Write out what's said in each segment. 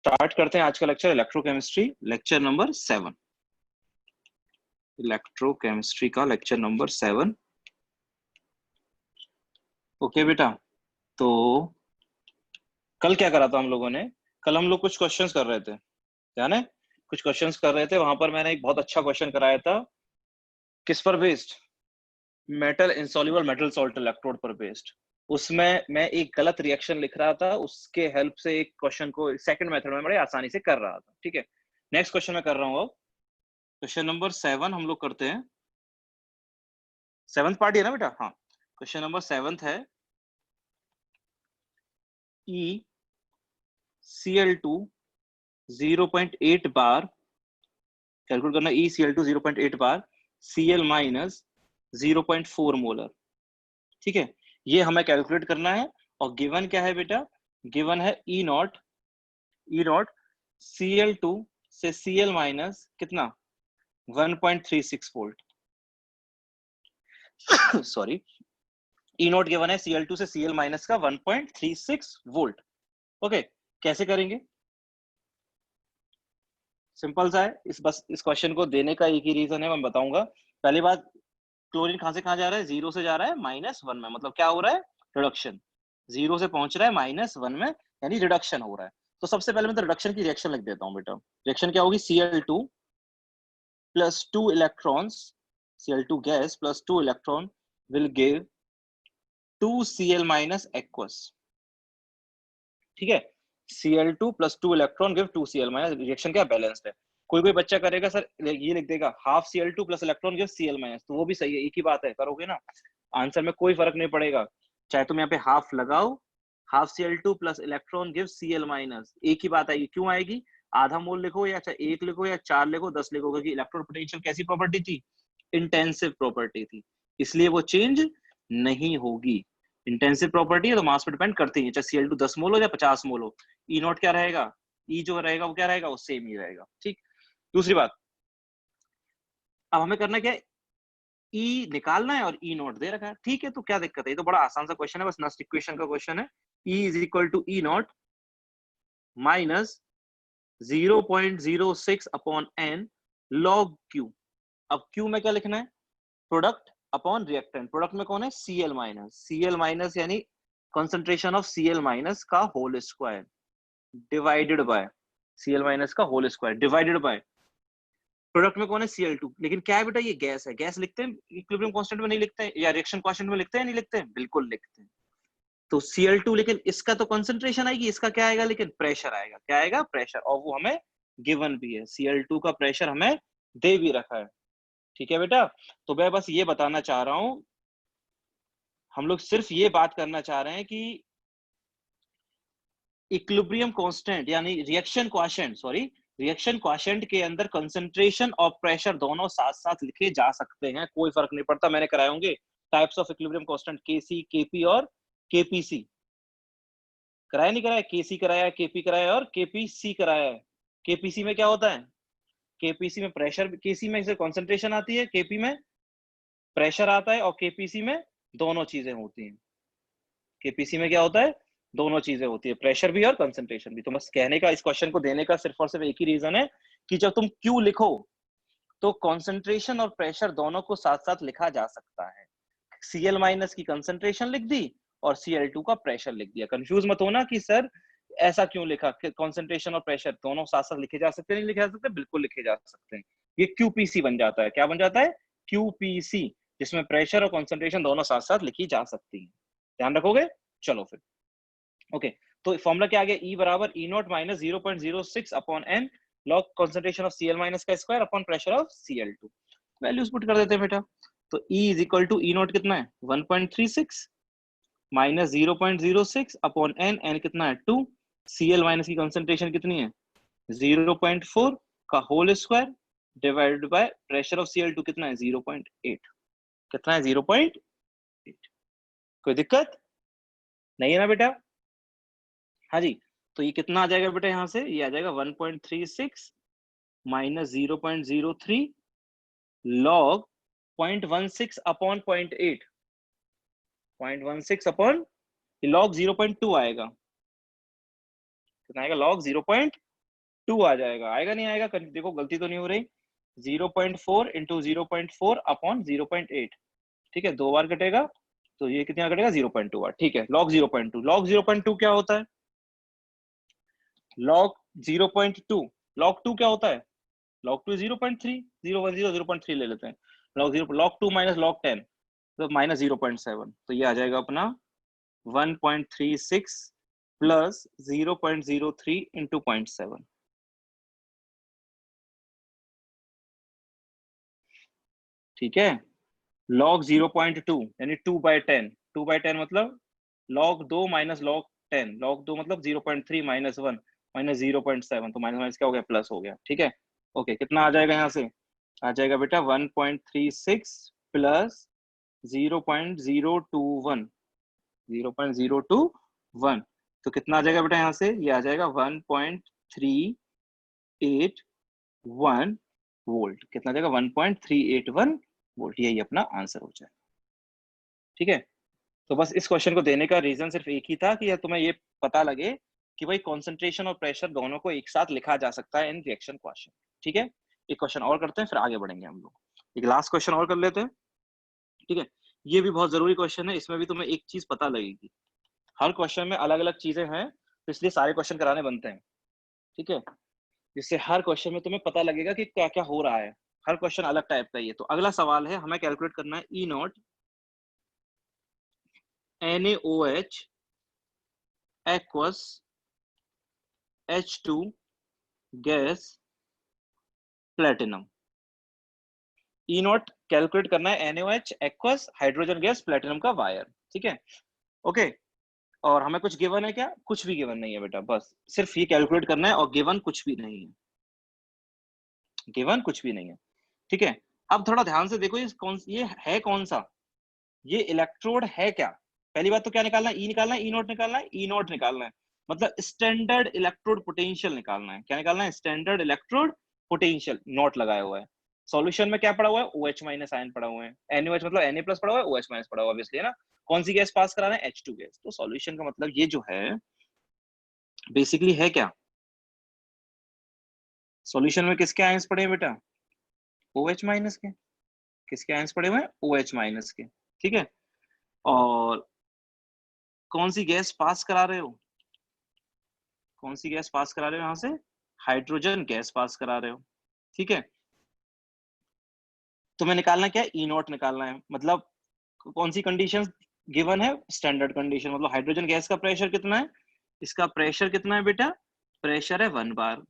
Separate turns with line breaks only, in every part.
Start करते हैं आज का lecture electrochemistry lecture number 7। Electrochemistry का लेक्चर नंबर 7। ओके बेटा, तो कल क्या करा था हम लोगों ने? कल हम लोग कुछ क्वेश्चंस कर रहे थे, ध्यान है? कुछ क्वेश्चंस कर रहे थे, वहां पर मैंने एक बहुत अच्छा क्वेश्चन कराया था। किस पर based? Metal insoluble metal salt electrode पर बेस्ड। उसमें मैं एक गलत रिएक्शन लिख रहा था, उसके हेल्प से एक क्वेश्चन को सेकंड मेथड में बड़े आसानी से कर रहा था। ठीक है, नेक्स्ट क्वेश्चन मैं कर रहा हूँ। क्वेश्चन नंबर 7 हम लोग करते हैं। 7th पार्ट है ना बेटा? हाँ, क्वेश्चन नंबर 7 है ECl2 0.8 बार कैलकुलेट करना। ECl2 0.8 बार Cl माइनस 0.4 मोलर। ठीक है, ये हमें कैलकुलेट करना है। और गिवन क्या है बेटा? गिवन है E नॉट Cl2 से Cl माइनस कितना 1.36 volt. Sorry, E not given है Cl2 से Cl माइनस का 1.36 वोल्ट। ओके, कैसे करेंगे? सिंपल सा है। इस क्वेश्चन को देने का एक ही रीजन है, मैं बताऊंगा। पहली बात, क्लोरीन कहां से कहां जा रहा है? 0 से जा रहा है -1 में, मतलब क्या हो रहा है? रिडक्शन। 0 से पहुंच रहा है -1 में, यानी रिडक्शन हो रहा है। तो सबसे पहले मैं तो रिडक्शन की रिएक्शन लिख देता हूं बेटा। रिएक्शन क्या होगी? Cl2 plus 2 electrons, Cl2 gas plus 2 electron will give 2 Cl minus aqueous. ठीक है, Cl2 plus 2 electron give 2 Cl minus. Reaction क्या? बैलेंस्ड है। कोई बच्चा करेगा सर ये लिख देगा half Cl2 plus electron give Cl minus, तो वो भी सही है, एक ही बात है, करोगे ना, आंसर में कोई फर्क नहीं पड़ेगा। चाहे तुम यहाँ पे हाफ लगाओ, half Cl2 plus electron give Cl minus, एक ही बात आएगी। क्यों आएगी? आधा मोल लिखो या चाहे 1 लिखो या 4 लिखो 10 लिखो, क्योंकि इलेक्ट्रॉन पोटेंशियल कैसी प्रॉपर्टी थी? इंटेंसिव प्रॉपर्टी थी, इसलिए वो चेंज नहीं होगी। इंटेंसिव प्रॉपर्टी है तो मास पे डिपेंड करती है, चाहे Cl2 10 मोल हो या 50 मोल हो। E नॉट क्या रहेगा? E जो रहेगा वो क्या रहेगा? वो सेम ही रहेगा। ठीक, दूसरी बात, अब हमें करना क्या है? E निकालना है और E नॉट दे रखा है। ठीक है, तो क्या दिक्कत है? ये तो बड़ा आसान सा क्वेश्चन है, बस नस्ट इक्वेशन का क्वेश्चन है। E is equal to E not minus 0.06 upon n log Q। अब Q में क्या लिखना है? Product upon reactant. प्रोडक्ट में कौन है? Cl minus. Cl माइनस यानी कंसंट्रेशन ऑफ Cl माइनस का whole square divided by Cl minus का whole square divided by product में कौन है? Cl2। लेकिन क्या है बेटा? ये गैस है। गैस लिखते हैं इक्विलिब्रियम कांस्टेंट में नहीं लिखते हैं, या रिएक्शन कांस्टेंट में लिखते हैं? नहीं लिखते हैं, बिल्कुल लिखते हैं। तो Cl2, लेकिन इसका तो कंसंट्रेशन आएगी, इसका क्या आएगा? लेकिन प्रेशर आएगा। क्या आएगा? प्रेशर। और वो हमें गिवन भी है, Cl2 का प्रेशर हमें दे भी रखा है। ठीक है बेटा, तो मैं बस ये बताना चाह रहा हूं, हम लोग सिर्फ ये बात करना चाह रहे हैं कि इक्विलिब्रियम कांस्टेंट यानी रिएक्शन क्वोशिएंट के अंदर कंसंट्रेशन और प्रेशर दोनों साथ साथ लिखे जा सकते हैं, कोई फर्क नहीं पड़ता। मैंने कराए होंगे types of equilibrium constant, KC, KP और केपीसी। कराया नहीं कराया? केसी कराया, केपी कराया और केपीसी कराया है। केपीसी में क्या होता है? केपीसी में प्रेशर, केसी में से कंसंट्रेशन आती है, केपी में प्रेशर आता है, और केपीसी में दोनों चीजें होती हैं। केपीसी में क्या होता है? दोनों चीजें होती है, प्रेशर भी और कंसंट्रेशन भी। तो बस कहने का, इस क्वेश्चन को देने का सिर्फ और सिर्फ एक ही रीजन है कि जब तुम क्यू लिखो तो कंसंट्रेशन और प्रेशर दोनों को साथ साथ लिखा जा सकता है। Cl माइनस की कंसंट्रेशन लिख दी और Cl2 का प्रेशर लिख दिया। कंफ्यूज मत होना कि सर ऐसा क्यों लिखा, कंसंट्रेशन और प्रेशर दोनों साथ साथ लिखे जा सकते हैं? नहीं लिखे जा सकते? बिल्कुल लिखे जा सकते हैं। ये क्यूपीसी बन जाता है। क्या बन जाता है? क्यूपीसी, जिसमें प्रेशर और कंसंट्रेशन दोनों साथ साथ लिखी जा सकती है। ध्यान रखोगे? चलो फिर, ओके। तो फॉर्मूला क्या आ गया? E बराबर E not minus 0.06 upon n log concentration of Cl minus का square upon pressure of Cl2। Values put कर देते हैं बेटा। तो E is equal to E not कितना है? 1.36 माइनस 0.06 अपॉन n कितना है? 2। Cl माइनस की कंसंट्रेशन कितनी है? 0.4 का whole square divided by pressure of Cl2 कितना है? 0.8। कितना है? 0.8। कोई दिक्कत नहीं है ना बेटा? हाँ जी, तो ये कितना आ जाएगा बेटा? यहाँ से ये आ जाएगा 1.36 minus 0.03 log 0.16 upon 0.8, 0.16 upon log 0.2 आएगा। कितना आएगा? लॉग 0.2। 2 आ जाएगा, आएगा नहीं आएगा, देखो गलती तो नहीं हो रही। 0.4 इंटू 0.4 अपॉन 0.8, ठीक है, 2 बार कटेगा तो ये कितना कटेगा 0.2 बार, ठीक है। log 0.2, log 0.2 क्या होता है? log 0.2, log 2 क्या होता है? log 2 0.3, 0.0 0.3 ले लेते हैं। log 2 माइनस log 10 तो माइनस 0.7, तो ये आ जाएगा अपना 1.36 प्लस 0.03 इंटू 0.7, ठीक है। log 0.2 यानी 2/10, 2/10 मतलब log 2 माइनस log 10, log 2 मतलब 0.3 माइनस 1 माइनस 0.7, तो माइनस माइनस क्या हो गया, प्लस हो गया, ठीक है। ओके, कितना आ जाएगा यहाँ से? आ जाएगा बेटा 1.36 प्लस 0.021, 0.021, तो कितना आ जाएगा बेटा यहाँ से? ये आ जाएगा 1.381 वोल्ट। कितना आ जाएगा? 1.381 वोल्ट। यही अपना आंसर हो जाएगा, ठीक है। तो बस इस क्वेश्चन को देने का रीजन सिर्फ एक ही था कि तुम्हें ये पता लगे कि भाई कंसंट्रेशन और प्रेशर दोनों को एक साथ लिखा जा सकता है इन रिएक्शन क्वेश्चन, ठीक है। एक क्वेश्चन और करते हैं फिर आगे बढ़ेंगे हम लोग। एक लास्ट क्वेश्चन और कर लेते हैं, ठीक है। ये भी बहुत जरूरी क्वेश्चन है, इसमें भी तुम्हें एक चीज पता लगेगी, हर क्वेश्चन में अलग अलग चीजें हैं, तो इसलिए सारे क्वेश्चन कराने बनते हैं, ठीक है। जिससे हर क्वेश्चन में तुम्हें पता लगेगा कि क्या क्या हो रहा है, हर क्वेश्चन अलग टाइप का ही है। तो अगला सवाल है, हमें कैलकुलेट करना है E not NaOH aqueous H2 gas platinum. E not calculate करना है NaOH aqueous hydrogen gas platinum का वायर, ठीक है। ओके, और हमें कुछ गिवन है क्या? कुछ भी गिवन नहीं है बेटा, बस सिर्फ ये कैलकुलेट करना है, और गिवन कुछ भी नहीं है, गिवन कुछ भी नहीं है, ठीक है। अब थोड़ा ध्यान से देखो, ये है कौन सा, ये इलेक्ट्रोड है क्या? पहली बात तो क्या निकालना है? ई निकालना है, ई नॉट निकालना है, ई नॉट निकालना है, मतलब स्टैंडर्ड इलेक्ट्रोड पोटेंशियल निकालना है। क्या निकालना है? स्टैंडर्ड इलेक्ट्रोड पोटेंशियल, नॉट लगाया हुआ है। सॉल्यूशन में क्या पड़ा हुआ है? OH माइनस आयन पड़ा हुआ है, NaOH मतलब Na प्लस पड़ा हुआ है, OH माइनस पड़ा हुआ है, ऑब्वियसली है ना। कौन सी गैस पास करा रहे हैं? H2 gas. तो सॉल्यूशन का मतलब ये जो है बेसिकली है क्या? सॉल्यूशन में किसके आयंस पड़े हैं बेटा? OH माइनस के। किसके आयंस पड़े हुए हैं? OH माइनस के, ठीक है। और कौन सी गैस पास करा रहे हो? कौन सी गैस पास करा रहे हो? यहां से हाइड्रोजन गैस पास करा रहे हो, ठीक है। तुम्हें निकालना क्या है? ई नॉट निकालना है, मतलब कौन सी कंडीशन गिवन है? स्टैंडर्ड कंडीशन, मतलब हाइड्रोजन गैस का प्रेशर कितना है? इसका प्रेशर कितना है बेटा? प्रेशर है 1 बार।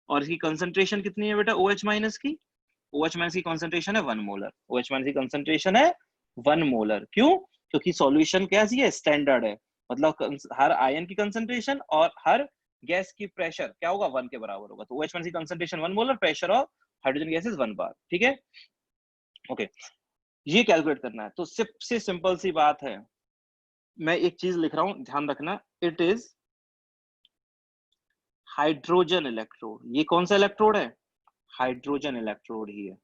और इसकी कंसंट्रेशन कितनी है बेटा? OH माइनस की, OH माइनस की कंसंट्रेशन है 1 मोलर। OH माइनस की कंसंट्रेशन है 1 मोलर। क्यों? क्योंकि सॉल्यूशन कैसी है? स्टैंडर्ड है, मतलब हर आयन की कंसंट्रेशन और हर गैस की प्रेशर क्या होगा? 1 के बराबर होगा। तो OH माइनस की concentration 1 molar, pressure of hydrogen gas is 1 बार, ठीक है। ओके, ये कैलकुलेट करना है। तो सबसे सिंपल सी बात है, मैं एक चीज लिख रहा हूं, ध्यान रखना, इट इज हाइड्रोजन इलेक्ट्रोड। ये कौन सा इलेक्ट्रोड है? हाइड्रोजन इलेक्ट्रोड ही है।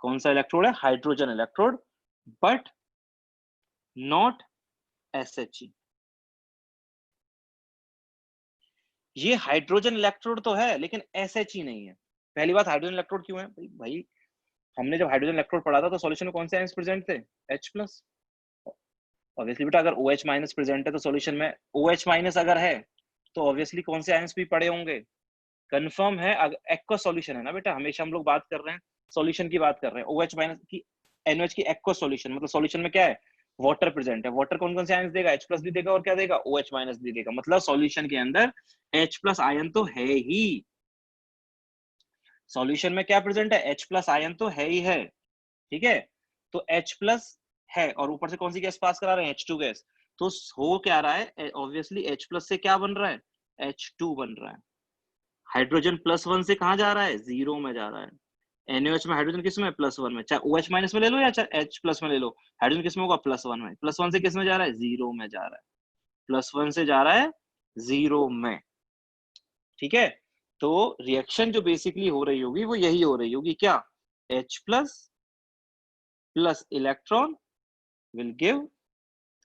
कौन सा इलेक्ट्रोड है? Hydrogen electrode, but not SHE। ये हाइड्रोजन इलेक्ट्रोड तो है लेकिन SHE नहीं है। पहली बात, हाइड्रोजन इलेक्ट्रोड क्यों है भाई? हमने जब हाइड्रोजन इलेक्ट्रोड पढ़ा था तो सॉल्यूशन में कौन से आयंस प्रेजेंट थे? H plus. ऑब्वियसली बेटा, अगर OH माइनस प्रेजेंट है तो सॉल्यूशन में OH माइनस अगर है तो ऑब्वियसली कौन से आयंस भी पड़े होंगे? कंफर्म है, एक्वा सॉल्यूशन है ना बेटा, हमेशा हम लोग बात कर रहे हैं सॉल्यूशन की, बात कर रहे हैं OH माइनस की, NOH की एक्वा सॉल्यूशन, मतलब सॉल्यूशन में क्या है? वाटर प्रेजेंट है। वाटर कौन कौन से आयंस देगा? H प्लस भी देगा, और क्या देगा? OH माइनस भी देगा, मतलब सॉल्यूशन के अंदर H प्लस आयन तो है ही। सॉल्यूशन में क्या प्रेजेंट है? H प्लस आयन तो है ही है, ठीक है। तो H प्लस है, और ऊपर से कौन सी गैस पास करा रहे हैं? H2 gas. तो हो क्या रहा है? ऑब्वियसली H प्लस से क्या बन रहा है? H2 बन रहा है। हाइड्रोजन +1 से कहां जा रहा है? 0 में जा रहा है। NaOH में हाइड्रोजन किस में? +1 में। चाहे OH माइनस में ले लो या चाहे H प्लस में ले लो, हाइड्रोजन किस में होगा? +1 में। +1 से किस में जा रहा है? 0 में जा रहा है। +1 से जा रहा है 0 में, ठीक है। तो रिएक्शन जो बेसिकली हो रही होगी वो यही हो रही होगी, क्या? H plus electron will give,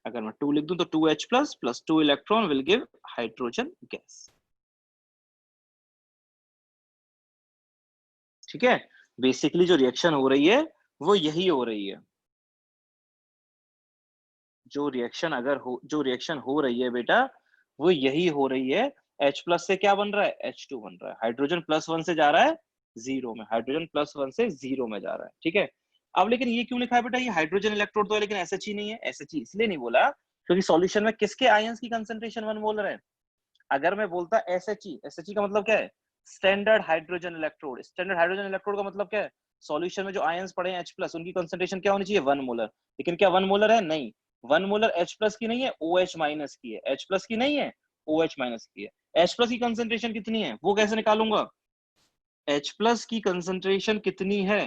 अगर मैं 2 लिख दूं तो 2H plus 2 electron will give hydrogen gas. ठीक है, बेसिकली जो रिएक्शन हो रही है वो यही हो रही है। जो रिएक्शन हो रही है बेटा, वो यही हो रही है। H प्लस से क्या बन रहा है, H2 बन रहा है। हाइड्रोजन प्लस 1 से जा रहा है 0 में, हाइड्रोजन प्लस 1 से 0 में जा रहा है। ठीक है, अब लेकिन ये क्यों लिखा है बेटा, ये हाइड्रोजन इलेक्ट्रोड तो है लेकिन SHE नहीं है। SHE इसलिए नहीं बोला क्योंकि सॉल्यूशन में किसके आयंस की कंसंट्रेशन 1 मोलर है। अगर मैं बोलता SHE का मतलब क्या है, standard hydrogen electrode. Standard hydrogen electrode का मतलब क्या है, सॉल्यूशन में जो आयंस पड़े हैं H प्लस, उनकी कंसंट्रेशन क्या होनी चाहिए, 1 मोलर। लेकिन क्या 1 मोलर है, नहीं। 1 मोलर H प्लस की नहीं है, OH माइनस की है। H प्लस की नहीं है, OH माइनस की है। H प्लस की कंसंट्रेशन कितनी है, वो कैसे निकालूंगा, H प्लस की कंसंट्रेशन कितनी है,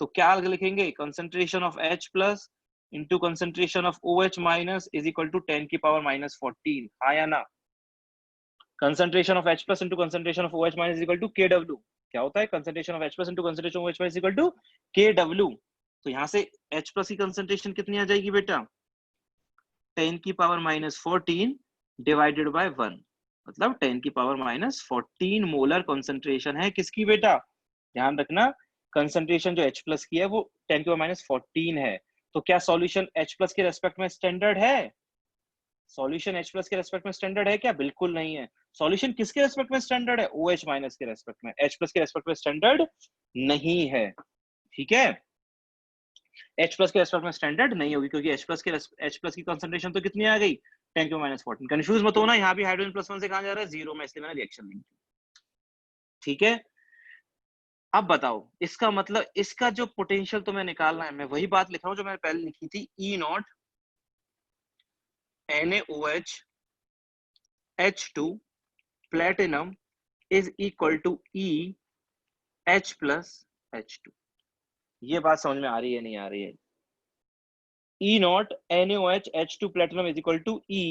तो क्या लिखेंगे, concentration of H plus into concentration of OH minus is equal to 10 की पावर -14। हाँ या ना, concentration of H plus into concentration of OH minus is equal to KW। क्या होता है, concentration of H plus into concentration of OH minus is equal to KW। तो यहाँ से H प्लस की कंसंट्रेशन कितनी आ जाएगी बेटा, 10 की पावर -14 डिवाइडेड बाय 1, मतलब 10 की पावर -14 मोलर कंसंट्रेशन है किसकी बेटा, ध्यान रखना कंसंट्रेशन जो H प्लस की है वो 10 की पावर -14 है। तो क्या सॉल्यूशन H प्लस के रेस्पेक्ट में स्टैंडर्ड है, सॉल्यूशन H प्लस के रेस्पेक्ट में स्टैंडर्ड है क्या, बिल्कुल नहीं है। सॉल्यूशन किसके रेस्पेक्ट में स्टैंडर्ड है, OH माइनस के रेस्पेक्ट में, H प्लस के रेस्पेक्ट में स्टैंडर्ड नहीं है। ठीक है, H प्लस के रेस्पेक्ट में स्टैंडर्ड नहीं होगी क्योंकि H प्लस की कंसंट्रेशन तो कितनी आ गई, 10 की -14। कंफ्यूज मत होना, यहाँ भी हाइड्रोजन प्लस 1 से कहां जा रहा है, 0 में, इसलिए मैंने रिएक्शन लिखी। ठीक है, अब बताओ इसका मतलब, इसका जो पोटेंशियल तुम्हें निकालना है, मैं वही बात लिख रहा हूं जो मैंने पहले लिखी थी, E0 NaOH H2 platinum is equal to E H plus H2। ये बात समझ में आ रही है, नहीं आ रही है, E0 NaOH H2 platinum is equal to E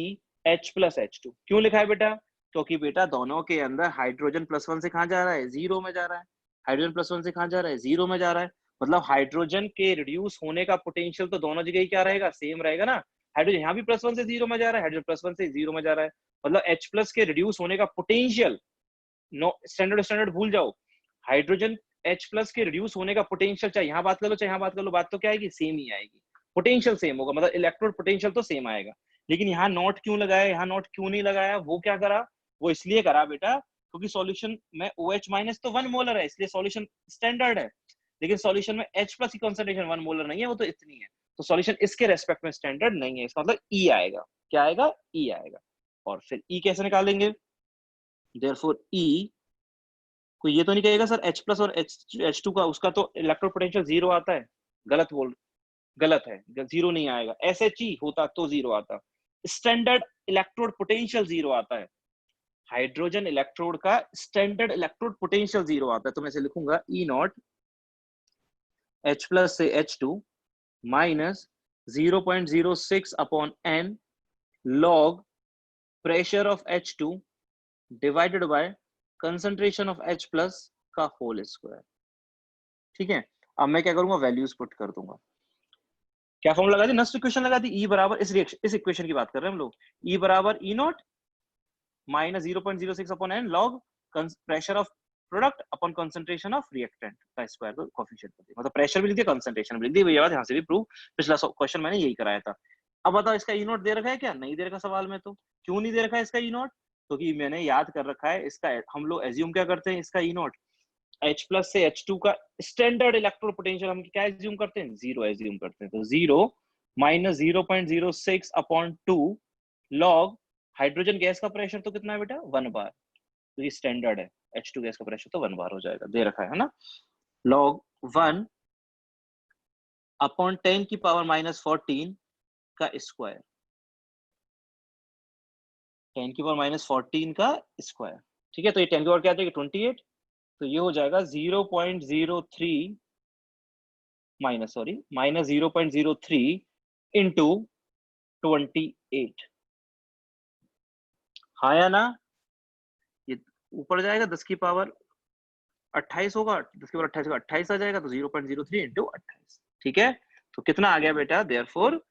H plus H2 क्यों लिखा है बेटा, क्योंकि बेटा दोनों के अंदर हाइड्रोजन प्लस 1 से कहां जा रहा है, 0 में जा रहा है। हाइड्रोजन प्लस 1 से कहां जा रहा है, 0 में जा रहा है। मतलब हाइड्रोजन के रिड्यूस होने का पोटेंशियल तो दोनों जगह ही क्या रहेगा, सेम रहेगा ना। हाइड्रोजन यहाँ भी प्लस 1 से 0 में जा रहा है, हाइड्रोजन प्लस 1 से 0 में जा रहा है। मतलब H प्लस के रिड्यूस होने का पोटेंशियल, नो स्टैंडर्ड स्टैंडर्ड भूल जाओ, हाइड्रोजन H प्लस के रिड्यूस होने का पोटेंशियल, चाहे यहाँ बात कर लो चाहे यहाँ बात कर लो, बात तो क्या आएगी, सेम ही आएगी। पोटेंशियल सेम होगा, मतलब इलेक्ट्रोड पोटेंशियल तो सेम आएगा। लेकिन यहाँ नॉट क्यों लगाया, यहाँ नॉट क्यों नहीं लगाया, वो क्या करा, वो इसलिए करा बेटा क्योंकि सॉल्यूशन में OH माइनस तो 1 मोलर है, इसलिए सॉल्यूशन स्टैंडर्ड है। लेकिन सॉल्यूशन में H प्लस की कंसंट्रेशन 1 मोलर नहीं है, वो तो इतनी है, तो सॉल्यूशन इसके रेस्पेक्ट में स्टैंडर्ड नहीं है। इसका मतलब E आएगा, क्या आएगा, E आएगा। और फिर E कैसे निकालेंगे, देयरफॉर E कोई ये तो नहीं कहेगा सर H प्लस और H2 का उसका तो इलेक्ट्रोड पोटेंशियल 0 आता है, गलत है, 0 नहीं आएगा। SHE होता तो 0 आता, स्टैंडर्ड इलेक्ट्रोड पोटेंशियल 0 आता है। हाइड्रोजन इलेक्ट्रोड का स्टैंडर्ड इलेक्ट्रोड पोटेंशियल 0 आता है। तो मैं इसे लिखूंगा E0 H प्लस से H2 minus 0.06 upon N log pressure of H2 divided by concentration of H plus का होल स्क्वायर। ठीक है, अब मैं क्या करूंगा, वैल्यूज पुट कर दूंगा। क्या फॉर्मूला लगा दी, नस्ट इक्वेशन लगा दी, E बराबर इस इक्वेशन की बात कर रहे हैं हम लोग, E बराबर E0 minus 0.06 upon N log pressure of product upon concentration of reactant का स्क्वायर को कोफिशिएंट कर दिया। मतलब प्रेशर भी लिख दिया, कंसंट्रेशन भी लिख दी, ये बात यहां से भी प्रूव, पिछला क्वेश्चन मैंने यही कराया था। अब बताओ इसका E0 दे रखा है क्या, नहीं दे रखा सवाल में, तो क्यों नहीं दे रखा है इसका E0, क्योंकि मैंने याद कर रखा है इसका, हम लोग एज्यूम क्या करते हैं, इसका E0 H प्लस से H2 का स्टैंडर्ड इलेक्ट्रोड पोटेंशियल हम क्या एज्यूम करते हैं, 0 एज्यूम करते हैं। तो 0 minus 0.06 upon 2 log hydrogen gas का प्रेशर तो कितना है बेटा, 1 बार, तो ये स्टैंडर्ड है, H2 गैस का प्रेशर तो 1 बार हो जाएगा, दे रखा है ना, लॉग 1 अपॉन 10 की पावर -14 का स्क्वायर, 10 की पावर -14 का स्क्वायर। ठीक है, तो ये 10 की पावर क्या आ जाएगी, 28, तो ये हो जाएगा 0.03 माइनस 0.03 इंटू 28। हाँ या ना, ये ऊपर जाएगा 10 की पावर 28 होगा, 10 की पावर 28 होगा, 28 आ जाएगा, तो 0.03 इंटू 28। ठीक है, तो कितना आ गया बेटा, therefore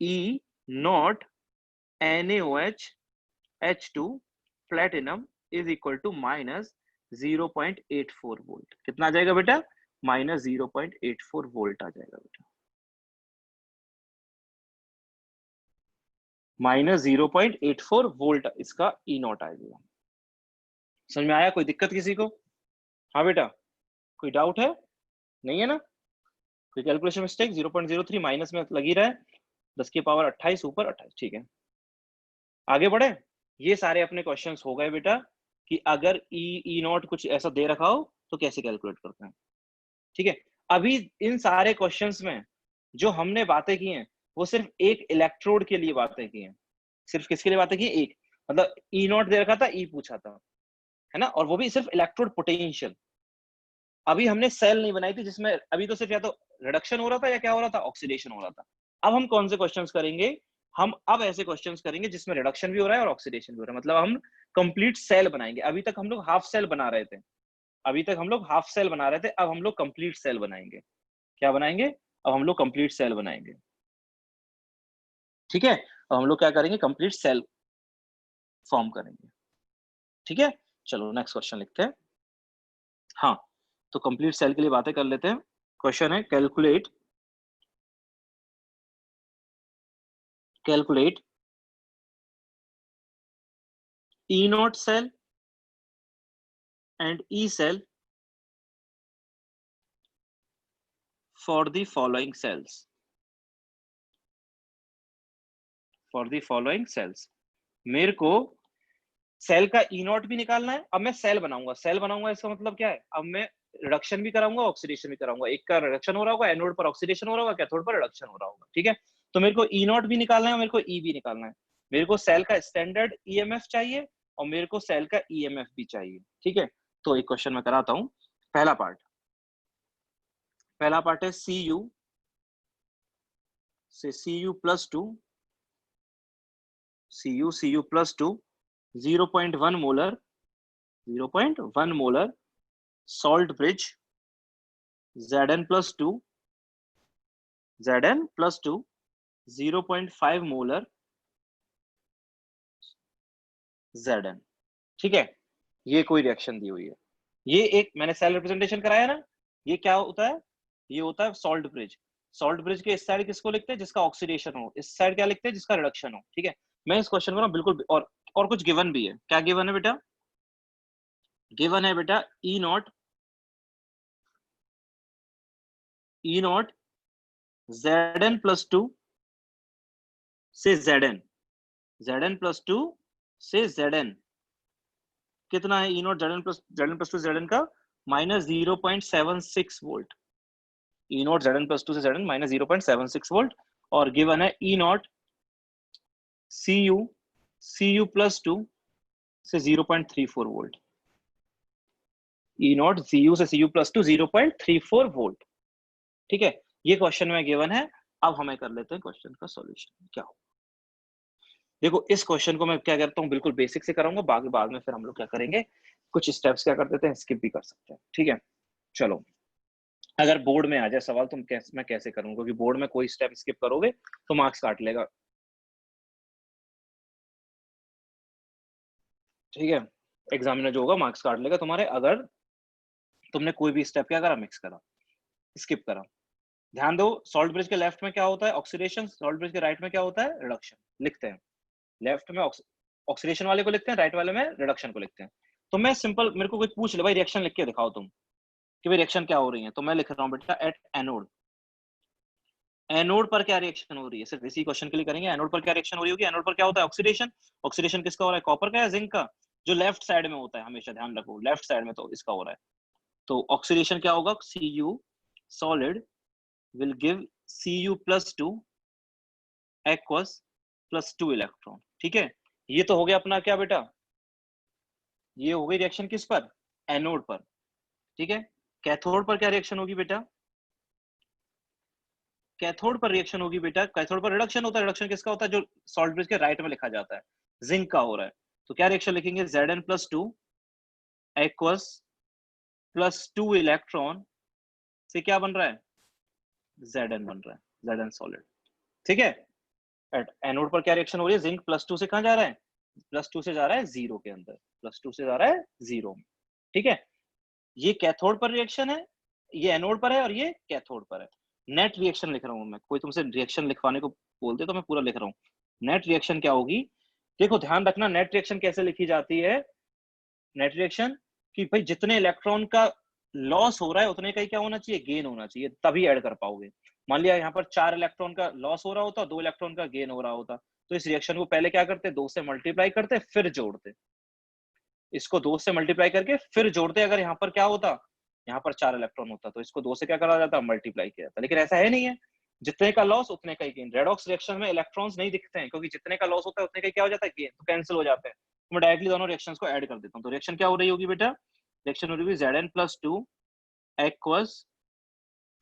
E0 NaOH H2 platinum is equal to minus 0.84 volt. कितना आ जाएगा बेटा? माइनस 0.84 वोल्ट आ जाएगा बेटा, माइनस 0.84 वोल्ट इसका ई नॉट आएगा। समझ में आया? कोई दिक्कत किसी को? हाँ बेटा, कोई डाउट है? नहीं है ना? कोई कैलकुलेशन मिस्टेक? 0.03 माइनस में लगी रहा है, 10 की पावर 28 ऊपर 28। ठीक है, आगे बढ़े। ये सारे अपने क्वेश्चंस हो गए बेटा कि अगर ई नॉट कुछ ऐसा दे रखा हो तो कैसे कैलकुलेट करते हैं। ठीक है, अभी इन सारे क्वेश्चंस में जो हमने बातें की हैं वो सिर्फ एक इलेक्ट्रोड के लिए बातें की हैं। सिर्फ किसके लिए बातें की? एक, मतलब ई नॉट दे रखा था, ई पूछा था, है ना, और वो भी सिर्फ इलेक्ट्रोड पोटेंशियल। अभी हमने सेल नहीं बनाई थी जिसमें अभी तो सिर्फ या तो रिडक्शन हो रहा था या क्या हो रहा था, ऑक्सीडेशन हो रहा था। अब हम कौन से क्वेश्चंस करेंगे? हम अब ऐसे क्वेश्चंस करेंगे जिसमें रिडक्शन भी हो रहा है और ऑक्सीडेशन भी हो रहा है, मतलब हम कंप्लीट सेल बनाएंगे। अभी तक हम लोग हाफ सेल बना रहे थे, अभी तक हम लोग हाफ सेल बना रहे थे, अब हम लोग कंप्लीट सेल बनाएंगे। क्या बनाएंगे? अब हम लोग कंप्लीट सेल बनाएंगे। ठीक है, अब हम लोग क्या करेंगे? कंप्लीट सेल फॉर्म करेंगे। ठीक है, चलो नेक्स्ट क्वेश्चन लिखते हैं। हाँ, तो कंप्लीट सेल के लिए बातें कर लेते हैं। क्वेश्चन है calculate E naught cell and E cell for the following cells. For the following cells. मेरे को सेल का ई नॉट भी निकालना है। अब मैं सेल बनाऊंगा, सेल बनाऊंगा इसका मतलब क्या है? अब मैं रिडक्शन भी कराऊंगा, ऑक्सीडेशन भी कराऊंगा। एक का रिडक्शन हो रहा होगा, एनोड पर ऑक्सीडेशन हो रहा होगा, कैथोड पर रिडक्शन हो रहा होगा। ठीक है, तो मेरे को ई नॉट भी निकालना है और मेरे को ई भी निकालना है। मेरे को सेल का स्टैंडर्ड ईएमएफ चाहिए और मेरे को सेल का ईएमएफ भी चाहिए। ठीक है, तो एक क्वेश्चन मैं कराता हूं। पहला पार्ट है सी यू से Cu+2 Cu+2 0.1 molar salt bridge Zn+2 0.5 molar Zn। ठीक है, ये कोई रिएक्शन दी हुई है। ये एक मैंने सेल रिप्रेजेंटेशन कराया ना, ये क्या होता है? ये होता है सॉल्ट ब्रिज। सॉल्ट ब्रिज के इस साइड किसको लिखते हैं? जिसका ऑक्सीडेशन हो। इस साइड क्या लिखते हैं? जिसका रिडक्शन हो। ठीक है, मैं इस क्वेश्चन को ना बिल्कुल और कुछ गिवन भी है। क्या गिवन है बेटा? गिवन है बेटा ई नॉट Zn+2 से Zn+2 से Zn कितना है? ई नॉट Zn+2 Zn का -0.76 वोल्ट। ई नॉट Zn+2 से Zn -0.76 वोल्ट। और गिवन है ई नॉट Cu+2 से 0.34 वोल्ट। ई नॉट Cu से Cu+2 0.34 वोल्ट। ठीक है, ये क्वेश्चन में गिवन है। अब हमें कर लेते हैं क्वेश्चन का सॉल्यूशन। क्या हो? देखो, इस क्वेश्चन को मैं क्या करता हूँ, बिल्कुल बेसिक से कराऊंगा, बाकी बाद में फिर हम लोग क्या करेंगे, कुछ स्टेप्स क्या कर देते हैं, स्किप भी कर सकते हैं। ठीक है, चलो। अगर बोर्ड में आ जाए सवाल तो मैं कैसे करूंगा, क्योंकि बोर्ड में कोई स्टेप स्किप करोगे तो मार्क्स काट लेगा। ठीक है, एग्जामिनर जो होगा मार्क्स काट लेगा तुम्हारे, अगर तुमने कोई भी स्टेप क्या करा, मिक्स करा, स्किप करा। ध्यान दो, सॉल्ट ब्रिज के लेफ्ट में क्या होता है? ऑक्सीडेशन। सॉल्ट ब्रिज के राइट में क्या होता है? रिडक्शन। लिखते हैं, लेफ्ट में ऑक्सीडेशन वाले को लिखते हैं, राइट वाले में रिडक्शन को लिखते हैं। तो मैं सिंपल, मेरे को कोई पूछ ले भाई रिएक्शन लिख के दिखाओ तुम, कि भाई रिएक्शन क्या हो रही है, तो मैं लिख रहा हूँ बेटा एट एनोड। एनोड पर क्या रिएक्शन हो रही है, सिर्फ इसी क्वेश्चन के लिए करेंगे। एनोड पर क्या रिएक्शन हो रही होगी? एनोड पर क्या होता है? ऑक्सीडेशन। ऑक्सीडेशन किसका हो रहा है? कॉपर का या जिंक का? जो लेफ्ट साइड में होता है, हमेशा ध्यान रखो, लेफ्ट साइड में तो इसका हो रहा है। तो ऑक्सीडेशन क्या होगा? Cu solid will give Cu+2 aqueous +2 electron. ठीक है, ये तो हो गया अपना क्या बेटा, ये हो गई रिएक्शन किस पर? एनोड पर। ठीक है, कैथोड पर क्या रिएक्शन होगी बेटा? कैथोड पर रिएक्शन होगी बेटा, कैथोड पर रिडक्शन होता है। रिडक्शन किसका होता है? जो सॉल्ट ब्रिज के राइट में लिखा जाता है, जिंक का हो रहा है। तो क्या रिएक्शन लिखेंगे? Zn+2 aqueous +2 इलेक्ट्रॉन से क्या बन रहा है? Zn बन रहा है, Zn सॉलिड। ठीक है, एनोड पर क्या रिएक्शन हो रही है? जिंक +2 से कहां जा रहा है? +2 से जा रहा है जीरो के अंदर, +2 से जा रहा है जीरो में। ठीक है, ये कैथोड पर रिएक्शन है, ये एनोड पर है और ये कैथोड पर है। नेट रिएक्शन लिख रहा हूं मैं, कोई तुमसे रिएक्शन लिखवाने को बोलते तो मैं पूरा लिख रहा हूँ। नेट रिएक्शन क्या होगी, देखो ध्यान रखना, नेट रिएक्शन कैसे लिखी जाती है। नेट रिएक्शन कि भाई जितने इलेक्ट्रॉन का लॉस हो रहा है उतने का ही क्या होना चाहिए, गेन होना चाहिए, तभी ऐड कर पाओगे। मान लिया यहाँ पर 4 इलेक्ट्रॉन का लॉस हो रहा होता, 2 इलेक्ट्रॉन का गेन हो रहा होता, तो इस रिएक्शन को पहले क्या करते, 2 से मल्टीप्लाई करते फिर जोड़ते, इसको 2 से मल्टीप्लाई करके फिर जोड़ते। अगर यहाँ पर क्या होता, यहाँ पर 4 इलेक्ट्रॉन होता तो इसको 2 से क्या करा जाता, मल्टीप्लाई किया जाता, लेकिन ऐसा है नहीं है, जितने का लॉस उतने का ही गेन। रेडॉक्स रिएक्शन में इलेक्ट्रॉन्स नहीं दिखते हैं, क्योंकि जितने का लॉस होता है उतने का क्या हो जाता है, गेन, तो कैंसिल हो जाते हैं। तो मैं डायरेक्टली दोनों रिएक्शंस को ऐड कर देता हूँ। तो रिएक्शन क्या हो रही होगी बेटा, रिएक्शन हो रही होगी Zn+2 aqueous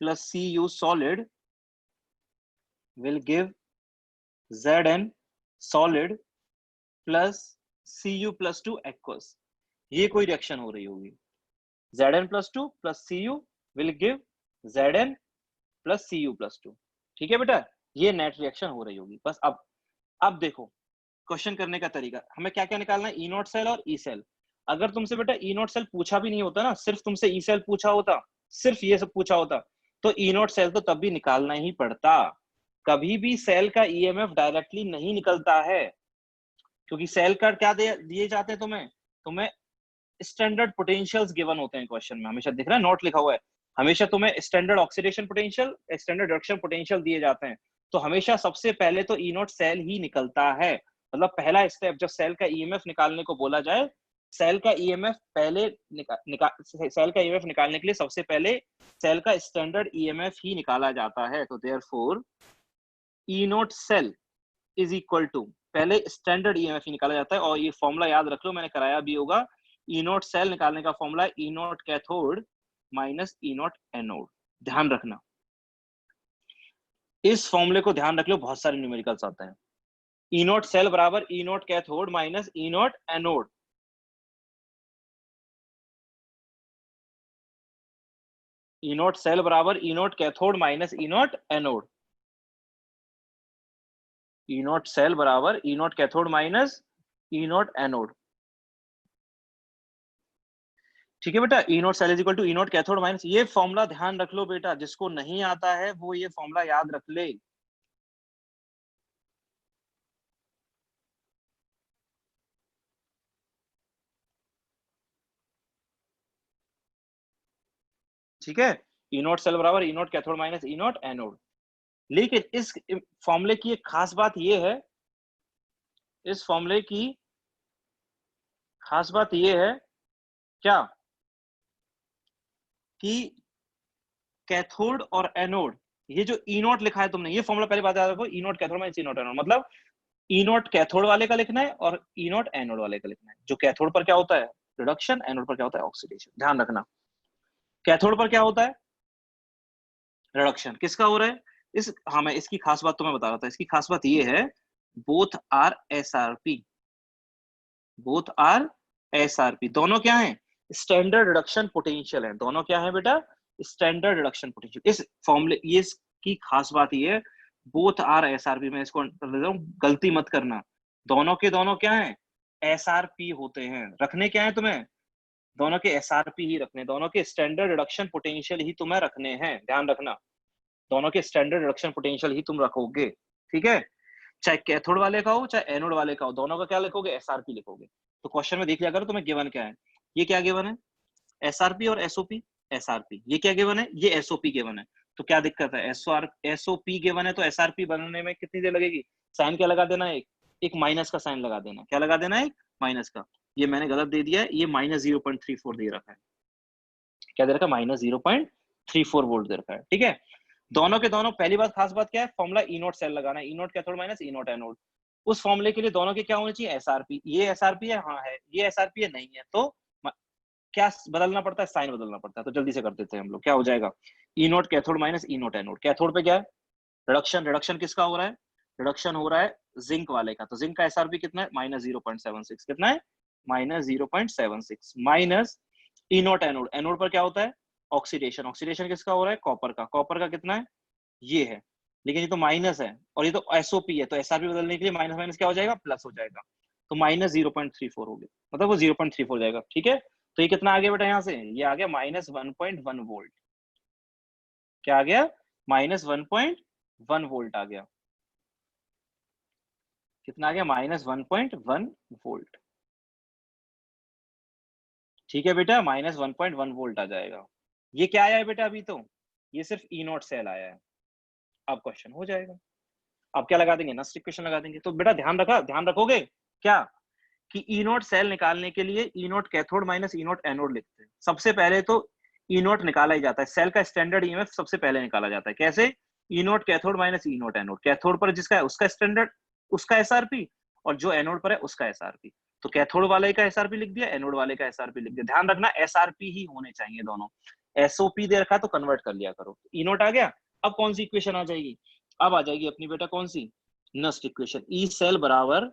plus Cu solid will give Zn solid plus Cu+2 aqueous। ये कोई रिएक्शन हो रही होगी, Zn+2 plus Cu will give Zn plus Cu+2। ठीक है बेटा, ये नेट रिएक्शन हो रही होगी। बस अब देखो क्वेश्चन करने का तरीका, हमें क्या क्या निकालना है, ई नॉट सेल और ई सेल। अगर तुमसे बेटा ई नॉट सेल पूछा भी नहीं होता ना, सिर्फ तुमसे ई सेल पूछा होता, सिर्फ ये सब पूछा होता, तो ई नॉट सेल तो तब भी निकालना ही पड़ता। कभी भी सेल का ईएमएफ डायरेक्टली नहीं निकलता है, क्योंकि सेल का क्या दिए जाते हैं तुम्हें स्टैंडर्ड पोटेंशियल्स गिवन होते हैं क्वेश्चन में, हमेशा दिख रहा है, नोट लिखा हुआ है, हमेशा तुम्हें standard oxidation potential, standard reduction potential दिए जाते हैं। तो हमेशा सबसे पहले तो ई नॉट सेल ही निकलता है, मतलब पहला स्टेप जब सेल का ईएमएफ निकालने को बोला जाए, सेल का ईएमएफ पहले सेल का ईएमएफ निकालने के लिए सबसे पहले सेल का स्टैंडर्ड ईएमएफ ही निकाला जाता है। तो therefore E not cell is equal to, पहले स्टैंडर्ड ईएमएफ ही निकाला जाता है। और ये फॉर्मूला याद रख लो, मैंने कराया भी होगा, ई नॉट सेल निकालने का फॉर्मूला है E not cathode minus E not anode. ध्यान रखना, इस फॉर्मूले को ध्यान रख लो, बहुत सारे न्यूमेरिकल्स आते हैं। ई नॉट सेल बराबर E not cathode minus E not anode. E not cell बराबर E not cathode minus E not anode. E not cell बराबर E not cathode minus E not anode. ठीक है बेटा, E not cell is equal to E not cathode minus, ये formula ध्यान रख लो बेटा, जिसको नहीं आता है वो ये फॉर्मूला याद रख ले। ठीक है, ई नॉट सेल बराबर E not cathode minus E not anode. लेकिन इस फॉर्मूले की एक खास बात ये है, इस फॉर्मूले की खास बात ये है क्या, कि कैथोड और एनोड, ये जो ई नॉट लिखा है तुमने, ये फॉर्मूला पहले बात याद रखो, E not cathode minus E not anode, मतलब ई नॉट कैथोड वाले का लिखना है और ई नॉट एनोड वाले का लिखना है। जो कैथोड पर क्या होता है, रिडक्शन, एनोड पर क्या होता है, ऑक्सीडेशन। ध्यान रखना, कैथोड पर क्या होता है, रिडक्शन। किसका हो रहा है, इस, हाँ मैं इसकी खास बात तुम्हें बता रहा था, इसकी खास बात ये है, both are SRP, both are SRP, दोनों क्या है, स्टैंडर्ड रिडक्शन पोटेंशियल है, दोनों क्या है बेटा, स्टैंडर्ड रिडक्शन पोटेंशियल। इस फॉर्मूले, ये इसकी खास बात ये है, बोथ आर एसआरपी, मैं इसको कर देता हूं, गलती मत करना, दोनों के दोनों क्या है, एसआरपी होते हैं। रखने क्या है तुम्हें, दोनों के एसआरपी ही रखने, दोनों के स्टैंडर्ड रिडक्शन पोटेंशियल ही तुम्हें रखने हैं। ध्यान रखना, दोनों के स्टैंडर्ड रिडक्शन पोटेंशियल ही तुम रखोगे। ठीक है, चाहे कैथोड वाले का हो चाहे एनोड वाले का हो, दोनों का क्या लिखोगे, एसआरपी लिखोगे। तो क्वेश्चन में देख लिया करो तुम्हें गिवन क्या है, ये क्या गिवन है, एसआरपी और एसओपी। एसआरपी ये क्या गिवन है, ये एसओपी गिवन है। तो क्या दिक्कत है, एसओपी गिवन है तो एसआरपी बनने में कितनी देर लगेगी, साइन क्या लगा देना, एक माइनस का साइन लगा देना। क्या लगा देना, एक माइनस का, ये मैंने गलत दे दिया है, ये -0.34 दे रखा है, क्या दे रखा है, -0.34 वोल्ट दे रखा है। ठीक है, दोनों के दोनों, पहली बात खास बात क्या है, फॉर्मूला ई नॉट सेल लगाना है, E not cathode minus E not anode. उस फॉर्मूले के लिए दोनों के क्या होने चाहिए, एसआरपी। ये एसआरपी है, हाँ है, ये एसआरपी है, नहीं है, तो क्या बदलना पड़ता है, साइन बदलना पड़ता है। तो जल्दी से कर देते हैं हम लोग, क्या हो जाएगा, E not cathode minus E not anode. Cathode पे क्या है, रिडक्शन, रिडक्शन किसका हो रहा है, रिडक्शन हो रहा है जिंक वाले का, तो जिंक का एसआरपी कितना है, -0.76, कितना है, -0.76, minus E not anode. Anode पर क्या होता है, ऑक्सीडेशन, ऑक्सीडेशन किसका हो रहा है, कॉपर का, कॉपर का कितना है, ये है, लेकिन ये तो माइनस है और ये तो एसओपी है, तो एसआरपी बदलने के लिए माइनस माइनस क्या हो जाएगा, प्लस हो जाएगा, तो -0.34 हो गया, मतलब वो 0.34 हो जाएगा। ठीक है, तो ये कितना आ गया बेटा यहाँ से, ये आ गया -1.1 वोल्ट। क्या आ गया, -1.1 वोल्ट आ गया। कितना आ गया, -1.1 वोल्ट। ठीक है बेटा, -1.1 वोल्ट आ जाएगा। ये क्या आया है बेटा अभी, तो ये सिर्फ ई नॉट सेल आया है। अब क्वेश्चन हो जाएगा। अब क्या लगा देंगे, नस्ट इक्वेशन लगा देंगे। तो बेटा ध्यान रखोगे क्या, कि ई नॉट सेल निकालने के लिए E not cathode minus E not anode लिखते हैं। सबसे पहले तो ई नॉट निकाला ही जाता है, सेल का स्टैंडर्ड ईएमएफ सबसे पहले निकाला जाता है। कैसे, E not cathode minus E not anode. Cathode पर जिसका है उसका स्टैंडर्ड, उसका एसआरपी, और जो एनोड पर है उसका एसआरपी। तो कैथोड वाले का एसआरपी लिख दिया, एनोड वाले का एसआरपी लिख दिया। ध्यान रखना एसआरपी ही होने चाहिए दोनों। एसओपी दे रखा तो कन्वर्ट कर लिया करो। ई नॉट आ गया। अब कौन सी इक्वेशन आ जाएगी, अब आ जाएगी अपनी बेटा कौन सी, नस्ट इक्वेशन। ई सेल बराबर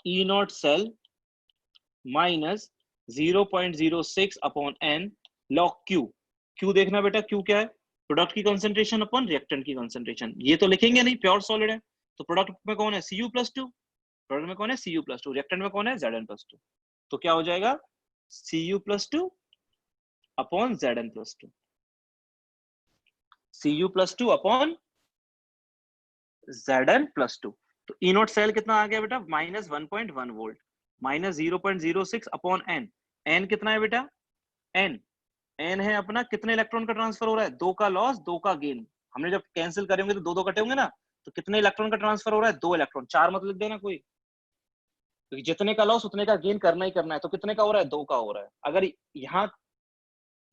E not cell minus 0.06 upon N log Q. Q देखना बेटा, क्यू क्या है, प्रोडक्ट की कंसंट्रेशन अपॉन रिएक्टेंट की कंसंट्रेशन। ये तो लिखेंगे नहीं, प्योर सॉलिड है। तो प्रोडक्ट में कौन है, Cu+2, प्रोडक्ट में कौन है Cu+2, रिएक्टेंट में कौन है Zn+2। तो क्या हो जाएगा, Cu+2 upon Zn+2, Cu+2 upon Zn+2। तो ई नॉट सेल कितना आ गया बेटा, -1.1 वोल्ट, -0.06 अपॉन एन। एन कितना है बेटा, एन एन है अपना, कितने इलेक्ट्रॉन का ट्रांसफर हो रहा है, 2 का लॉस 2 का गेन। हमने जब कैंसिल करेंगे तो 2 कटे होंगे ना, तो कितने इलेक्ट्रॉन का ट्रांसफर हो रहा है, 2 इलेक्ट्रॉन। 4 मत लिख देना कोई, क्योंकि जितने का लॉस उतने का गेन करना ही करना है। तो कितने का हो रहा है, 2 का हो रहा है। अगर यहाँ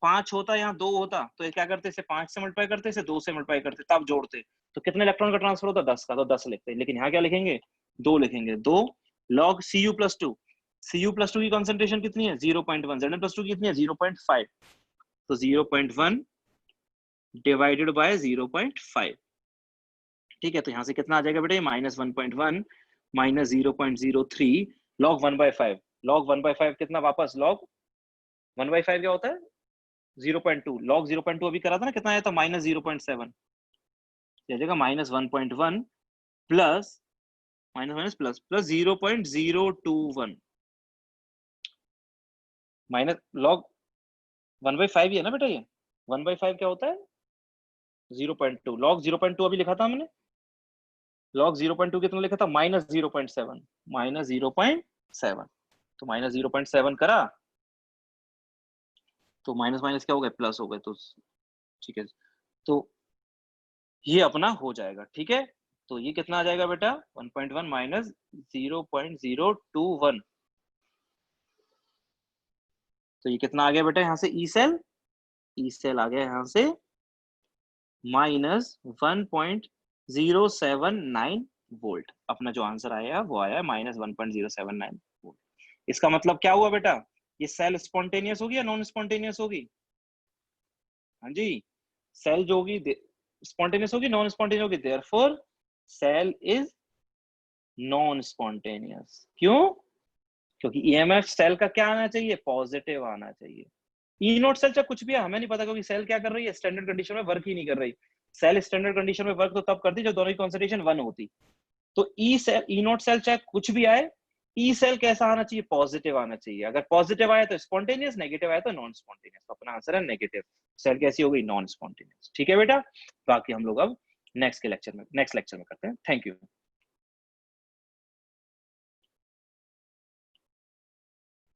5 होता, यहाँ 2 होता, तो क्या करते, इसे 5 से मल्टीप्लाई करते, इसे 2 से मल्टीप्लाई करते, तब जोड़ते। तो कितने इलेक्ट्रॉन का ट्रांसफर होता, 10 का, तो 10 लिखते। लेकिन यहाँ क्या लिखेंगे, 2 लिखेंगे। 2 लॉग Cu+2। Cu+2 की कंसंट्रेशन कितनी है, 0.1। Zn+2 की कितनी है, 0.5। तो 0.1 डिवाइडेड बाय 0.5। ठीक है, तो यहाँ से कितना आ जाएगा बेटा, -1.1 माइनस 0.03 लॉग 1/5। लॉग 1/5 कितना, वापस लॉग 1/5 क्या होता है, 0.2। लॉग 0.2 अभी करा था ना, कितना आया था, -0.7। आ जाएगा -1.1 plus minus plus plus 0.021 minus log 1/5 ही है ना बेटा, ये 1/5 क्या होता है, 0.2। लॉग 0.2 अभी लिखा था हमने, लॉग 0.2 कितना लिखा था, -0.7, -0.7। तो -0.7 करा, तो माइनस माइनस क्या हो गए, प्लस हो गए। तो ठीक है, तो ये अपना हो जाएगा। ठीक है, तो ये कितना आ जाएगा बेटा, 1.1 माइनस 0.021। तो ये कितना आ गया बेटा, यहाँ से ई सेल आ गया यहाँ से -1.079 वोल्ट। अपना जो आंसर आया वो आया -1.079 वोल्ट। इसका मतलब क्या हुआ बेटा, ये सेल स्पॉन्टेनियस होगी या नॉन स्पॉन्टेनियस होगी, हाँ जी, सेल जो होगी स्पॉन्टेनियस होगी, नॉन स्पॉन्टेनियस होगी। Therefore cell is non spontaneous. क्यों, क्योंकि ईएमएफ सेल का क्या आना चाहिए, पॉजिटिव आना चाहिए। ई नॉट सेल चाहे कुछ भी है, हमें नहीं पता, क्योंकि सेल क्या कर रही है, स्टैंडर्ड कंडीशन में वर्क ही नहीं कर रही। सेल स्टैंडर्ड कंडीशन में वर्क तो तब करती जब दोनों की कंसंट्रेशन 1 होती। तो ई नॉट सेल चाहे कुछ भी आए, ई सेल कैसा आना चाहिए, पॉजिटिव आना चाहिए। अगर पॉजिटिव आया तो स्पॉन्टेनियस, नेगेटिव आया तो नॉन स्पॉन्टेनियस। तो अपना आंसर है नेगेटिव। सेल कैसी हो गई, नॉन स्पॉन्टेनियस। ठीक है बेटा, बाकी हम लोग अब नेक्स्ट लेक्चर में करते हैं। Thank you.